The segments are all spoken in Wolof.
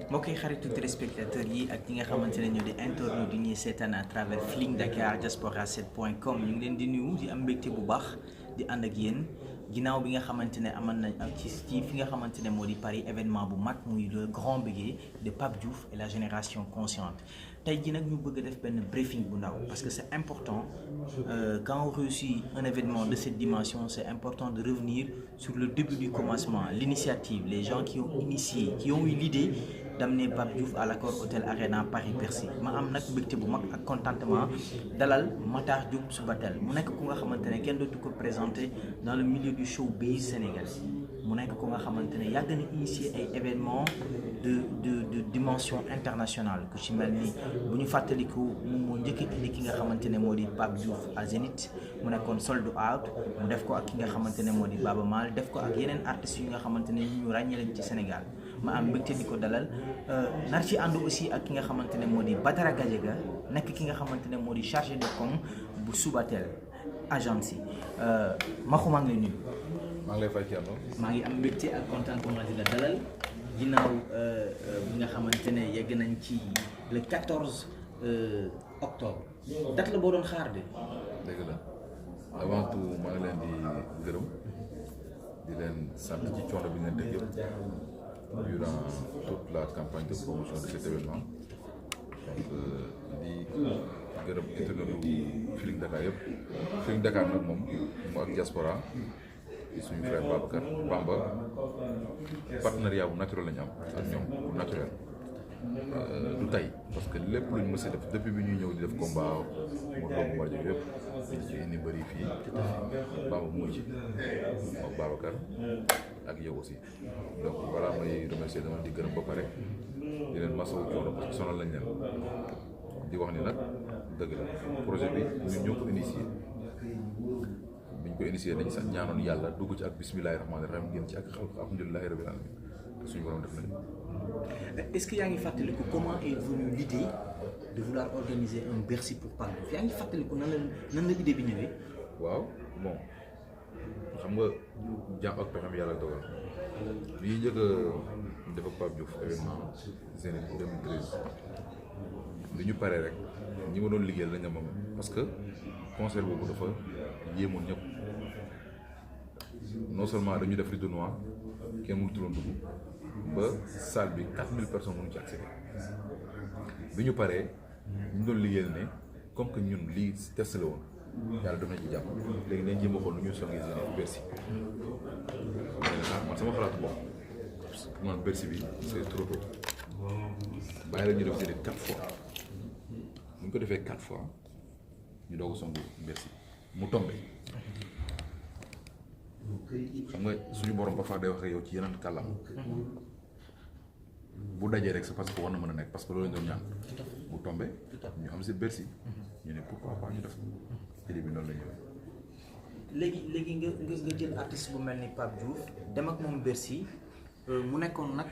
mbokki xaritu téléspectateurs yi ak ñi nga xamante ne ñoo di internautes di ñuy seetaan à travers Feeling Dakar Diaspora 7.com ñu ngi leen di nuyu di am mbégte bu baax di ànd ak yéen ginnaaw bi nga xamante ne amal nañ ak ci fi nga xamante ne moo di Paris événement bu mag muy le grand béguet de Pape Diouf et la génération consciente tey jii nag ñu bëgg a def benn briefing bu ndaw parce que c'est important quand on réussit un événement de cette dimension c'est important de revenir sur le début du commencement l'initiative les gens qui ont initié qui ont eu l'idée d'amener Pape Diouf à l'Accor Hôtel Arena Paris-Bercy ma am nag mbégte bu mag ak contentement dalal Matar Diop Soubatel mu nekk ku nga xamante ne kenn dootu ko présenté dans le milieu du showbiz sénégalais mu nekk ku nga xamante ne yàgg na initier ay événements de dimension internationale ku ci mel ni bu ñu fàttaliku moom moo njëkk indi ki nga xamante ne moo di Pape Diouf à Zénith mu nekkoon sold out mu def ko ak ki nga xamante ne moo di Baba Maal def ko ak yeneen artistes yu nga xamante ne ñu ràññee leen ci Sénégal ma am mbégte di ko dalal nar ci ànd aussi ak ki nga xamante ne moo di Badara Gadiaga nekk ki nga xamante ne moo di chargé de com bu Soubatel agence yi Maxu maa ngi lay nuyu. maa ngi lay fay Thierno. maa ngi am mbégte ak contentement di la dalal ginnaaw bi nga xamante ne yegg nañ ci le 14 octobre date la boo doon xaar de. dëgg la avant tout maa ngi leen di gërëm di leen sant ci coono bi ngeen def yëpp durant toute la campagne de promotion de cet événement donc di gërëm internetu Feeling Dakar yëpp Feeling Dakar nag moom mu ak diaspora di suñu frère Babacar Bamba partenariat bu naturel la ñu am ak ñoom bu naturel du tey parce que lépp luñ mës a def depuis bi ñuy ñëw di def combat mu doomu war jëf yëpp dañ ci indi bëri fii Bamba muy ci moom Babacar ak yow aussi donc voilà may remercier dama di gërëm ba pare di leen masawu coono parce que sonal lañ leen di wax ni nag dëgg la projet bi ñun ñoo ko initié biñ ko initié dañ sax ñaanoon yàlla dugg ci ak bismillahi rahmaani rahim génn ci ak alhamdulillahi rabbil alamin te suñu borom def nañu. Est-ce que yaa ngi fàttaliku comment est venue l'idée de vouloir organiser un Bercy pour Pape Diouf yaa ngi fàttaliku nan la idée bi ñëwee. waaw bon xam nga jàmm ak pexem yàlla dogal bi ñuy njëkk a def ak Pape Diouf événement Zénith 2013 li ñu paree rek ñi ma doon liggéeyal lañ moom parce que concert boobu dafa yéemoon ñëpp non seulement dañu def rideau noir kenn mënu tuloon dugg ba salle bi 4000 personnes mënu ci accéder bi ñu paree ñu doon liggéeyal ne comme que ñun lii test la woon yàlla def nañ ci jàpp léegi nañ jéem a xool nu ñuy songee Zénith Bercy man sama xalaatu bopp man Bercy bi c'est trop tôt bàyyi la ñu def Zénith 4 fois bu ñu ko defee 4 fois ñu doog a songu Bercy mu tombé xam nga suñu borom parfois day wax ak yow ci yeneen kàllaam bu dajee rek c'est parce que war na mën a nekk parce que loolu lañ doon ñaan mu tombé ñu am si Bercy ñu ne pourquoi pas ñu def idée bi noonu la ñëwee. léegi nga jël artiste bu mel ni Pape Diouf dem ak moom Bercy mu nekkoon nag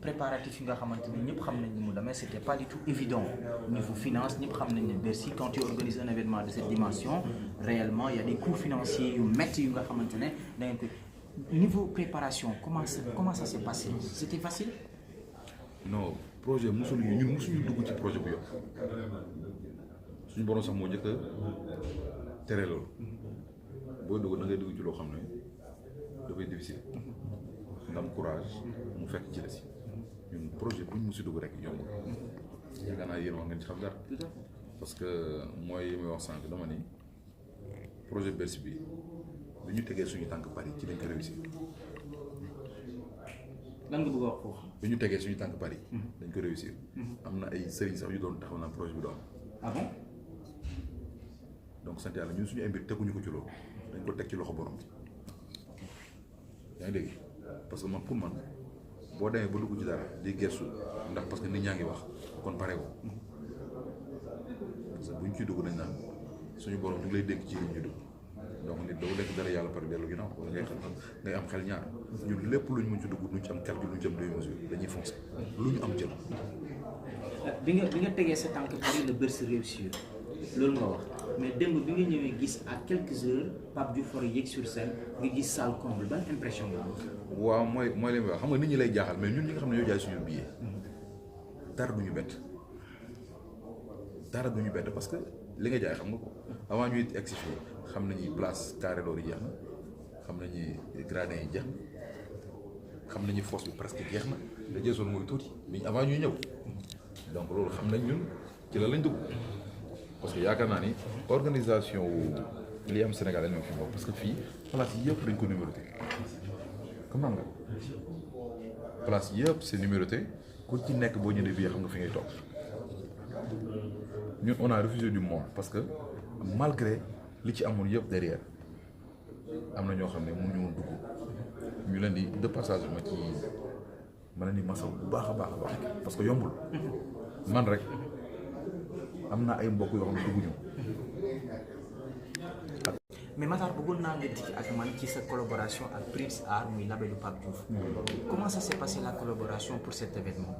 préparatif yi nga xamante ni ñëpp xam nañ ni mu demee c'était pas du tout évident niveau finance ñëpp xam nañ ne Bercy quand tu organises un événement de cette dimension réellement il y a des coûts financiers yu métti yu nga xamante ne da ngeen koy niveau préparation comment ça s'est passé c'était facile. non projet ñun mosuñu dugg ci projet bu yokk suñu borom sax moo njëkk a tere loolu booy dugg da ngay dugg ci loo xam ne dafay difficile nga am courage mu fekk ci la si ñun projet buñ mosi dugg rek yombul yaakaar naa yéen wax ngeen ci xam dara parce que mooy yi may wax sànq dama ni projet Bercy bi ñu tegee suñu tànk Paris ci lañ ko réussir. lan nga bëgg a wax foofu. bi ñu tegee suñu tànk Paris. dañ ko réussir. am na ay sëriñ sax yu doon taxaw naa projet bi doon. ah bon. donc sant yàlla ñun suñu ay mbir teguñu ko ci loolu dañ ko teg ci loxo borom bi yaa ngi dégg parce que man pour man boo demee ba dugg ci dara di gëstu ndax parce que nit ñaa ngi wax kon pare ko parce que buñ ciy dugg dañ naan suñu borom ñu ngi lay dénk ci li ñu dugg donc nit doo lekk dara yàlla pare dellu ginnaaw wala ngay am xel ñaar ñun lépp luñ mën ci dugg luñ ci am calcul luñ ci am demi-mesure dañuy foncer lu ñu am jël. bi nga tegee sa tànk Paris le Bercy réussir loolu nga wax mais démb bi nga ñëwee gis à quelques heures Pape Diouf war a yéeg sur scène nga gis salle comble ban impression nga am. waaw mooy li may wax xam nga nit ñi lay jaaxal mais ñun ñi nga xam ne ñoo jaay suñu billet dara du ñu bett parce que li nga jaay xam nga ko avant ñuy egg si fii xam nañu place carré d'or yi jeex na xam nañu gradin yi jeex na xam nañu fosse bi presque jeex na da jeesoon mooy tuuti mais avant ñuy ñëw donc loolu xam nañ ñun ci la lañ dugg parce que yaakaar naa ni organisation li am Sénégal la ñu fi bokk parce que fii place yëpp dañ ko numéroté comme nga place yëpp c'est numéroté ku ci nekk boo ñëwee bii xam nga fi ngay toog ñun on a refusé du monde parce que malgré li ci amoon yëpp derrière am na ñoo xam ne mënuñu woon dugg ñu leen di de passage ma leen di masaw bu baax a baax parce que yombul man rek am na ay mbokk yoo xam ne dugguñu. mais Matar bëggoon naa nga dikk ak man ci sa collaboration ak Prince Art muy labelu Pape Diouf. Comment ça s'est passé la collaboration pour cet événement.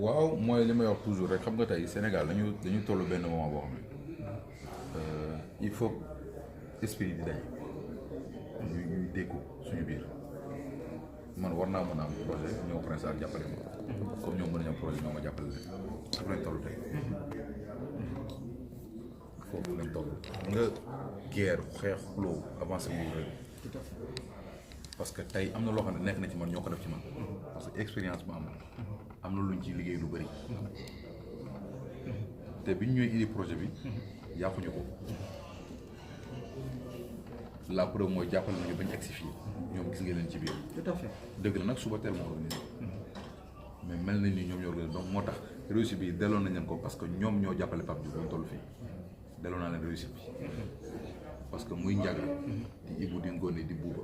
waaw mooy li may wax toujours rek xam nga tey Sénégal dañu toll benn moment boo xam ne il faut esprit di daje ñuy déggu suñu biir man war naa mën a am projet ñëw Prince Art jàppale ma comme ñoom mën nañu am projet ñoo ma jàppale leen foofu lañ toll tey foofu lañ toll nga guerre xeex xuloo avancé mu réew parce que tey am na loo xam ne nekk na ci man ñoo ko def ci man parce que expérience bu am na luñ ci liggéey lu bëri te biñ ñooy indi projet bi yàquñu ko la preuve mooy jàppale nañu bañ egsi fii ñoom gis nga leen ci biir. tout à fait dëgg la nag suba teel moo organisé mais mel nañ ni ñoom ñoo organisé donc moo tax réussite bi delloo nañ leen ko parce que ñoom ñoo jàppale Pape Diouf ñu toll fii delloo naa leen réussite bi parce que muy Ndiaga di Ibou di Ngone di Bouba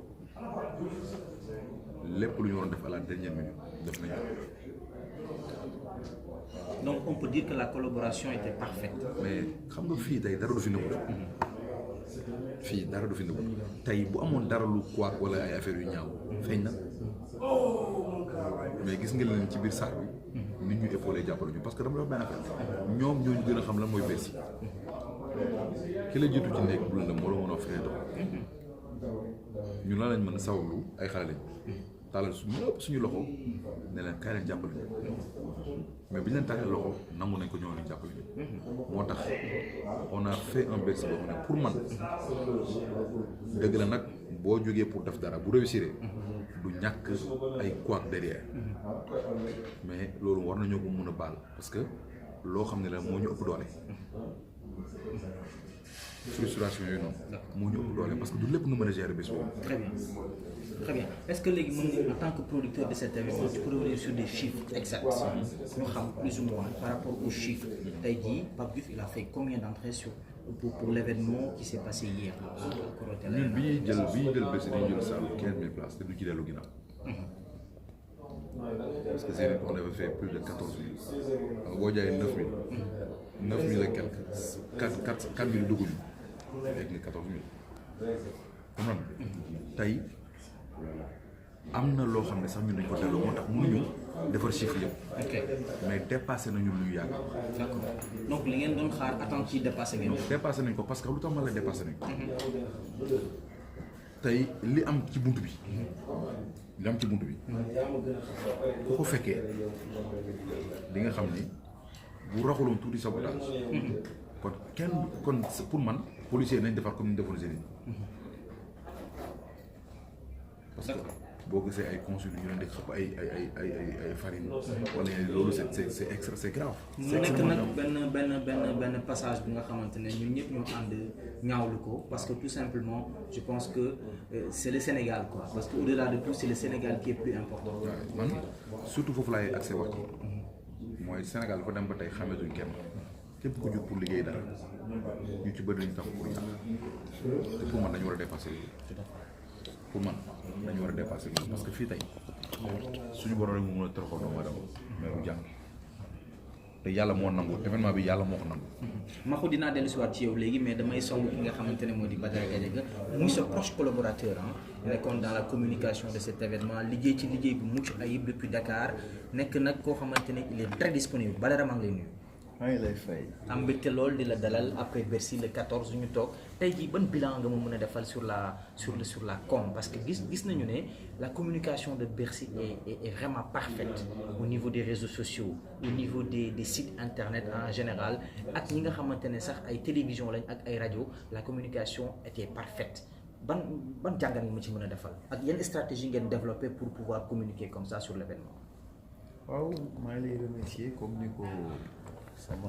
lépp lu ñu waroon def à la dernière minute def nañu. donc on peut dire que la collaboration était parfaite. mais xam nga fii tey dara du fi nëbbu. fii dara du fi nëbbu tey bu amoon dara lu quoi wala ay affaires yu ñaaw feeñ na mais gis nga leen ci biir salle bi nit ñu épaulé jàppale ñu parce que dama la wax benn affaire ñoom ñoo ñu gën a xam lan mooy Bercy ki la jiitu ci néeg bu la moo la mën a fere dox ñu lan lañ mën a sawlu ay xale lañ taalal suñu loxo ne leen kaay leen jàppale ñu mais bi ñu leen tàllee loxo nangu nañ ko ñoo leen jàppale ñu moo tax on a fait un Bercy boo xam ne pour man dëgg la nag boo jógee pour def dara bu réussir du ñàkk ay couac derrière mais loolu war nañoo ko mën a baal parce que loo xam ne la moo ñu ëpp doole frustration yooyu noonu moo ñu ëpp doole parce que du lépp nga mën a gérer bés boobu. Très bien. Très bien. Est-ce que léegi mën nga en tant que producteur de cet événement tu peux revenir sur des chiffres exacts ñu xam plus ou moins par rapport aux chiffres tey jii Pape Diouf il a fait combien d'entrées pour l'événement qui s'est passé hier ñun bi ñuy jël bés dañuy jël salle 15 000 places te du ci dellu ginnaaw parce que c'est on avait fait plus de 14 000 boo jaayee 9 000 et quelques 4 000 dugguñu léegi ni 14 000 comme tey am na loo xam ne sax ñun dañ ko delloo moo tax mënuñu defar chiffre yëpp. ok mais dépassé nañu lu ñu yàgg. d'accord donc li ngeen doon xaar attente ci dépassé ngeen. dépassé nañ ko parce que lu tax ma la dépassé nañ ko. tey li am ci bunt bi. ku ko fekkee di nga xam ni bu raxuloon tuuti sabotage. kon pour man policier nañ defar comme ni ñu defoon seen parce que boo gisee ay consul ñu leen di xëpp ay farine wala loolu c'est extra c'est grave. mu nekk nag benn passage bi nga xamante ne ñun ñëpp ñoo ànd ñaawlu ko parce que tout simplement je pense que c'est le Sénégal quoi parce que au-delà de tout c'est le Sénégal qui est plus important. waaw man surtout foofu laay accès wax ci mooy Sénégal dafa dem ba tey xametuñ kenn képp ku jóg pour liggéey dara ñu ci bëri dañu tax pour yàq te pour man dañu war a dépasser pour man dañu war a dépasser parce que fii tey suñu borom rek mu mën a toroxal doomu aadama mais bu jàng te yàlla moo nangu événement bi yàlla moo ko nangu. Maxu dinaa dellu si waat ci yow léegi mais damay song ki nga xamante ne moo di Badara Gadiaga muy sa proche collaborateur nekkoon dans la communication de cet événement liggéey ci liggéey bu mucc ayib depuis Dakar nekk nag koo xamante ne il est très disponible Badara maa ngi lay nuyu. maa ngi lay fay. am mbégte lool di la dalal après Bercy le 14 ñu toog tey jii ban bilan nga ma mën a defal sur la com parce que gis nañu ne la communication de Bercy est vraiment parfaite au niveau des réseaux sociaux au niveau des sites internet en général ak ñi nga xamante ne sax ay télévision lañ ak ay rajo la communication était parfaite ban jàngat nga ma ci mën a defal ak yenn stratégie ngeen développé pour pouvoir communiquer comme ça sur l'événement. waaw maa ngi lay remercier comme ni ko sama